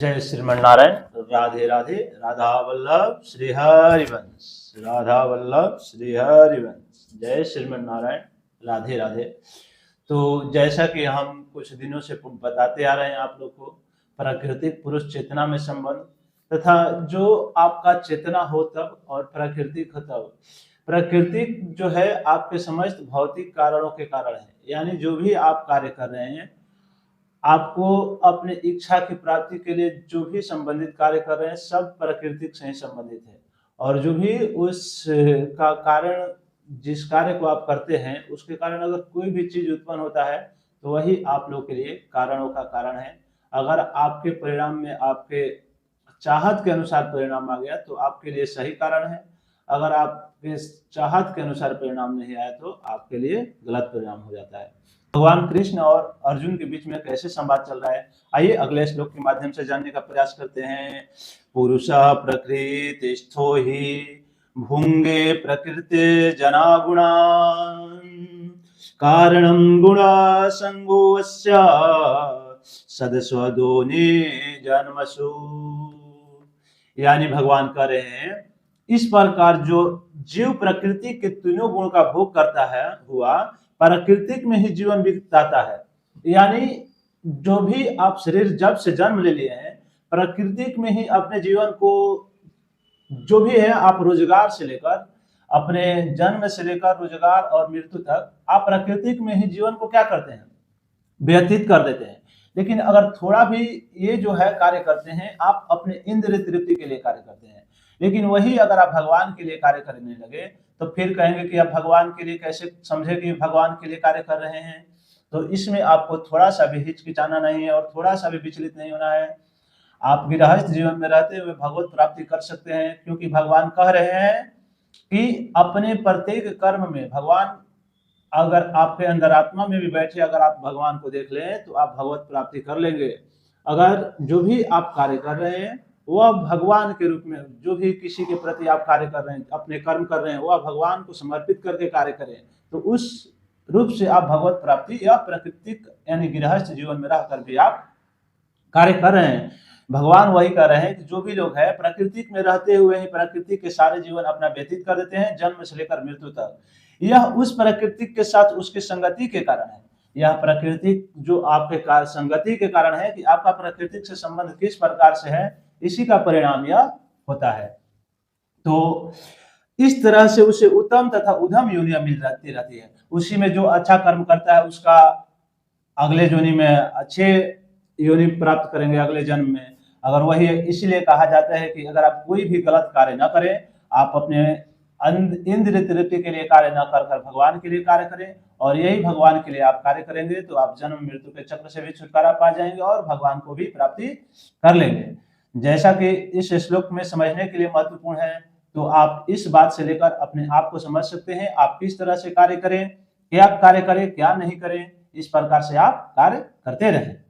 जय श्रीमन्नारायण। राधे राधे। राधा वल्लभ श्री हरिवंश, राधा वल्लभ श्री हरिवंश। जय श्रीमन्नारायण। राधे राधे। तो जैसा कि हम कुछ दिनों से बताते आ रहे हैं आप लोग को, प्राकृतिक पुरुष चेतना में संबंध तथा जो आपका चेतना हो तब और प्राकृतिक हो तब। प्राकृतिक जो है आपके समस्त भौतिक कारणों के कारण है, यानी जो भी आप कार्य कर रहे हैं, आपको अपने इच्छा की प्राप्ति के लिए जो भी संबंधित कार्य कर रहे हैं, सब प्राकृतिक से ही संबंधित है। और जो भी उस का कारण, जिस कार्य को आप करते हैं उसके कारण अगर कोई भी चीज उत्पन्न होता है तो वही आप लोग के लिए कारणों का कारण है। अगर आपके परिणाम में आपके चाहत के अनुसार परिणाम आ गया तो आपके लिए सही कारण है, अगर आपके चाहत के अनुसार परिणाम नहीं आया तो आपके लिए गलत परिणाम हो जाता है। भगवान कृष्ण और अर्जुन के बीच में कैसे संवाद चल रहा है, आइए अगले श्लोक के माध्यम से जानने का प्रयास करते हैं। पुरुषः प्रकृतिस्थो हि भुंगे प्रकृति जना गुणान् कारणं गुणा संगोऽस्य सदस्वदोने जन्मसु। यानी भगवान कह रहे हैं, इस प्रकार जो जीव प्रकृति के तीनों गुण का भोग करता है हुआ प्राकृतिक में ही जीवन बिताता है। यानी जो भी आप शरीर जब से जन्म ले लिए हैं, प्राकृतिक में ही अपने जीवन को जो भी है आप रोजगार से लेकर अपने जन्म से लेकर रोजगार और मृत्यु तक आप प्राकृतिक में ही जीवन को क्या करते हैं, व्यतीत कर देते हैं। लेकिन अगर थोड़ा भी ये जो है कार्य करते हैं, आप अपने इंद्रिय तृप्ति के लिए कार्य करते हैं। लेकिन वही अगर आप भगवान के लिए कार्य करने लगे तो फिर कहेंगे कि आप भगवान के लिए कैसे समझे कि भगवान के लिए कार्य कर रहे हैं। तो इसमें आपको थोड़ा सा भी हिचकिचाना नहीं है और थोड़ा सा भी विचलित नहीं होना है। आप गृहस्थ जीवन में रहते हुए भगवत प्राप्ति कर सकते हैं, क्योंकि भगवान कह रहे हैं कि अपने प्रत्येक कर्म में भगवान, अगर आपके अंदर आत्मा में भी बैठे अगर आप भगवान को देख लें तो आप भगवत प्राप्ति कर लेंगे। अगर जो भी आप कार्य कर रहे हैं वह भगवान के रूप में, जो भी किसी के प्रति आप कार्य कर रहे हैं, अपने कर्म कर रहे हैं, वह भगवान को समर्पित करके कार्य करें, तो उस रूप से आप भगवत प्राप्ति या प्राकृतिक यानी गृहस्थ जीवन में रहकर भी आप कार्य कर रहे हैं। भगवान वही कह रहे हैं कि जो भी लोग हैं प्राकृतिक में रहते हुए ही प्राकृतिक के सारे जीवन अपना व्यतीत कर देते हैं, जन्म से लेकर मृत्यु तक। यह उस प्राकृतिक के साथ उसकी संगति के कारण है। यह प्राकृतिक जो आपके संगति के कारण है कि आपका प्राकृतिक से संबंध किस प्रकार से है, इसी का परिणाम यह होता है। तो इस तरह से उसे उत्तम तथा उधम योनियां मिल रहती है। उसी में जो अच्छा कर्म करता है उसका अगले योनि में अच्छे योनि प्राप्त करेंगे अगले जन्म में। अगर वही इसीलिए कहा जाता है कि अगर आप कोई भी गलत कार्य न करें, आप अपने इंद्रिय तृप्ति के लिए कार्य न कर भगवान के लिए कार्य करें, और यही भगवान के लिए आप कार्य करेंगे तो आप जन्म मृत्यु के चक्र से भी छुटकारा पा जाएंगे और भगवान को भी प्राप्ति कर लेंगे। जैसा कि इस श्लोक में समझने के लिए महत्वपूर्ण है, तो आप इस बात से लेकर अपने आप को समझ सकते हैं आप किस तरह से कार्य करें, क्या कार्य करें क्या नहीं करें, इस प्रकार से आप कार्य करते रहें।